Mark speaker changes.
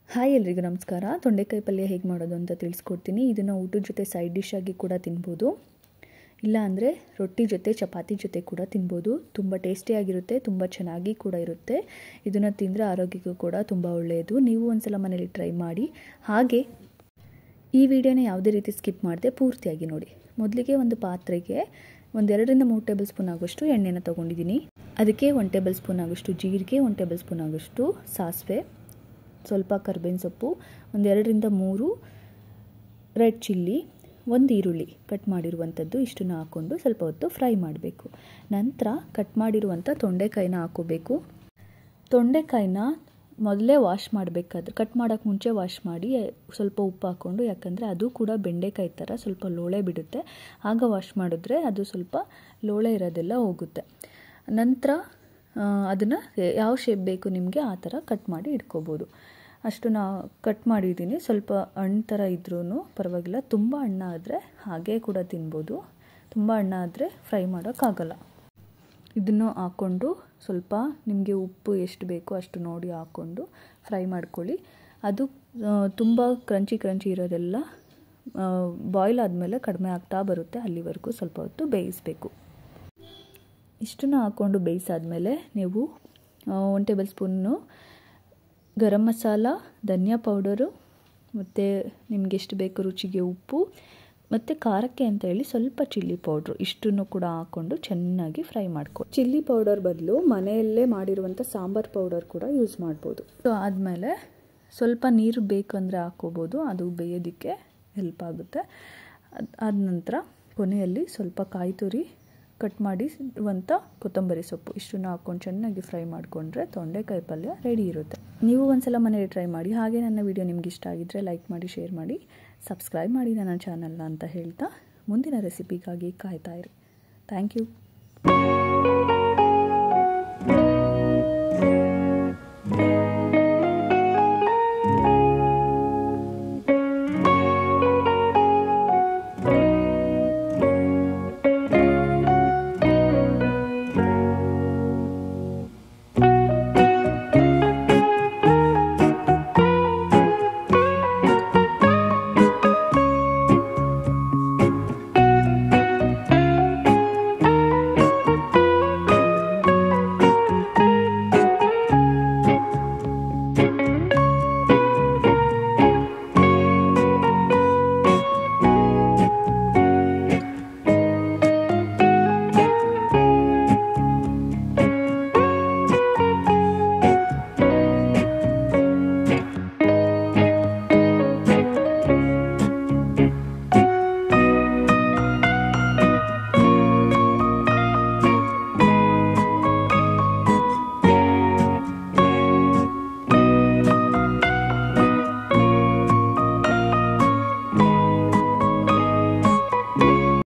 Speaker 1: Hi ಎಲ್ರಿಗೂ ನಮಸ್ಕಾರ. ತೊಂಡೆಕಾಯಿ ಪಲ್ಯ ಹೇಗೆ ಮಾಡೋದು ಅಂತ ತಿಳಿಸ್ಕೊಡ್ತೀನಿ. ಇದನ್ನು ಊಟದ ಜೊತೆ ಸೈಡ್ ಡಿಶ್ ಆಗಿ ಕೂಡ ತಿನ್ಬೋದು, ಇಲ್ಲ ಅಂದರೆ ರೊಟ್ಟಿ ಜೊತೆ ಚಪಾತಿ ಜೊತೆ ಕೂಡ ತಿನ್ಬೋದು. ತುಂಬ ಟೇಸ್ಟಿಯಾಗಿರುತ್ತೆ, ತುಂಬ ಚೆನ್ನಾಗಿ ಕೂಡ ಇರುತ್ತೆ. ಇದನ್ನು ತಿಂದರೆ ಆರೋಗ್ಯಕ್ಕೂ ಕೂಡ ತುಂಬ ಒಳ್ಳೆಯದು. ನೀವು ಒಂದ್ಸಲ ಮನೇಲಿ ಟ್ರೈ ಮಾಡಿ. ಹಾಗೆ ಈ ವಿಡಿಯೋನ ಯಾವುದೇ ರೀತಿ ಸ್ಕಿಪ್ ಮಾಡದೆ ಪೂರ್ತಿಯಾಗಿ ನೋಡಿ. ಮೊದಲಿಗೆ ಒಂದು ಪಾತ್ರೆಗೆ 2 3 ಟೇಬಲ್ ಸ್ಪೂನ್ ಆಗೋಷ್ಟು ಎಣ್ಣೆನ ತೊಗೊಂಡಿದ್ದೀನಿ. ಅದಕ್ಕೆ 1 ಟೇಬಲ್ ಸ್ಪೂನ್ ಆಗೋಷ್ಟು ಜೀರಿಗೆ, 1 ಟೇಬಲ್ ಸ್ಪೂನ್ ಆಗೋಷ್ಟು ಸಾಸಿವೆ, ಸ್ವಲ್ಪ ಕರ್ಬೇವಿನ ಸೊಪ್ಪು, 2 3 ರೆಡ್ ಚಿಲ್ಲಿ, 1 ಈರುಳ್ಳಿ ಕಟ್ ಮಾಡಿರುವಂಥದ್ದು, ಇಷ್ಟನ್ನು ಹಾಕ್ಕೊಂಡು ಸ್ವಲ್ಪ ಹೊತ್ತು ಫ್ರೈ ಮಾಡಬೇಕು. ನಂತರ ಕಟ್ ಮಾಡಿರುವಂಥ ತೊಂಡೆಕಾಯಿನ ಹಾಕೋಬೇಕು. ತೊಂಡೆಕಾಯಿನ ಮೊದಲೇ ವಾಶ್ ಮಾಡಬೇಕಾದ್ರೆ, ಕಟ್ ಮಾಡೋಕ್ಕೆ ಮುಂಚೆ ವಾಶ್ ಮಾಡಿ ಸ್ವಲ್ಪ ಉಪ್ಪು ಹಾಕ್ಕೊಂಡು, ಯಾಕಂದರೆ ಅದು ಕೂಡ ಬೆಂಡೆಕಾಯಿ ಥರ ಸ್ವಲ್ಪ ಲೋಳೆ ಬಿಡುತ್ತೆ. ಆಗ ವಾಶ್ ಮಾಡಿದ್ರೆ ಅದು ಸ್ವಲ್ಪ ಲೋಳೆ ಇರೋದೆಲ್ಲ ಹೋಗುತ್ತೆ. ನಂತರ ಅದನ್ನು ಯಾವ ಶೇಪ್ ಬೇಕು ನಿಮಗೆ ಆ ಥರ ಕಟ್ ಮಾಡಿ ಇಟ್ಕೋಬೋದು. ಅಷ್ಟು ಕಟ್ ಮಾಡಿದ್ದೀನಿ. ಸ್ವಲ್ಪ ಹಣ್ಣು ಥರ ಇದ್ರೂ ಪರವಾಗಿಲ್ಲ. ತುಂಬ ಹಣ್ಣು ಆದರೆ ಹಾಗೇ ಕೂಡ ತಿನ್ಬೋದು, ತುಂಬ ಹಣ್ಣು ಆದರೆ ಫ್ರೈ ಮಾಡೋಕ್ಕಾಗಲ್ಲ. ಇದನ್ನು ಹಾಕ್ಕೊಂಡು ಸ್ವಲ್ಪ ನಿಮಗೆ ಉಪ್ಪು ಎಷ್ಟು ಬೇಕೋ ಅಷ್ಟು ನೋಡಿ ಹಾಕ್ಕೊಂಡು ಫ್ರೈ ಮಾಡ್ಕೊಳ್ಳಿ. ಅದು ತುಂಬ ಕ್ರಂಚಿ ಇರೋದೆಲ್ಲ ಬಾಯ್ಲ್ ಆದಮೇಲೆ ಕಡಿಮೆ ಆಗ್ತಾ ಬರುತ್ತೆ, ಅಲ್ಲಿವರೆಗೂ ಸ್ವಲ್ಪ ಹೊತ್ತು ಬೇಯಿಸಬೇಕು. ಇಷ್ಟನ್ನು ಹಾಕ್ಕೊಂಡು ಬೇಯಿಸಾದ್ಮೇಲೆ ನೀವು 1 ಟೇಬಲ್ ಸ್ಪೂನು ಗರಂ ಮಸಾಲ, ಧನಿಯಾ ಪೌಡರು, ಮತ್ತು ನಿಮಗೆ ಎಷ್ಟು ಬೇಕು ರುಚಿಗೆ ಉಪ್ಪು, ಮತ್ತು ಖಾರಕ್ಕೆ ಅಂತ ಹೇಳಿ ಸ್ವಲ್ಪ ಚಿಲ್ಲಿ ಪೌಡ್ರು, ಇಷ್ಟನ್ನು ಕೂಡ ಹಾಕ್ಕೊಂಡು ಚೆನ್ನಾಗಿ ಫ್ರೈ ಮಾಡ್ಕೊಳ್ಳಿ. ಚಿಲ್ಲಿ ಪೌಡರ್ ಬದಲು ಮನೆಯಲ್ಲೇ ಮಾಡಿರುವಂಥ ಸಾಂಬಾರು ಪೌಡರ್ ಕೂಡ ಯೂಸ್ ಮಾಡ್ಬೋದು. ಸೊ ಆದಮೇಲೆ ಸ್ವಲ್ಪ ನೀರು ಬೇಕಂದರೆ ಹಾಕ್ಕೋಬೋದು, ಅದು ಬೇಯೋದಕ್ಕೆ ಹೆಲ್ಪ್ ಆಗುತ್ತೆ. ಆದ ನಂತರ ಕೊನೆಯಲ್ಲಿ ಸ್ವಲ್ಪ ಕಾಯಿ ತುರಿ, ಕಟ್ ಮಾಡಿರುವಂಥ ಕೊತ್ತಂಬರಿ ಸೊಪ್ಪು, ಇಷ್ಟನ್ನು ಹಾಕ್ಕೊಂಡು ಚೆನ್ನಾಗಿ ಫ್ರೈ ಮಾಡಿಕೊಂಡ್ರೆ ತೊಂಡೆಕಾಯಿ ಪಲ್ಯ ರೆಡಿ ಇರುತ್ತೆ. ನೀವು ಒಂದ್ಸಲ ಮನೇಲಿ ಟ್ರೈ ಮಾಡಿ. ಹಾಗೆ ನನ್ನ ವಿಡಿಯೋ ನಿಮ್ಗೆ ಇಷ್ಟ ಆಗಿದ್ದರೆ ಲೈಕ್ ಮಾಡಿ, ಶೇರ್ ಮಾಡಿ, ಸಬ್ಸ್ಕ್ರೈಬ್ ಮಾಡಿ ನನ್ನ ಚಾನಲ್ನ ಅಂತ ಹೇಳ್ತಾ ಮುಂದಿನ ರೆಸಿಪಿಗಾಗಿ ಕಾಯ್ತಾ ಇರಿ. Thank you.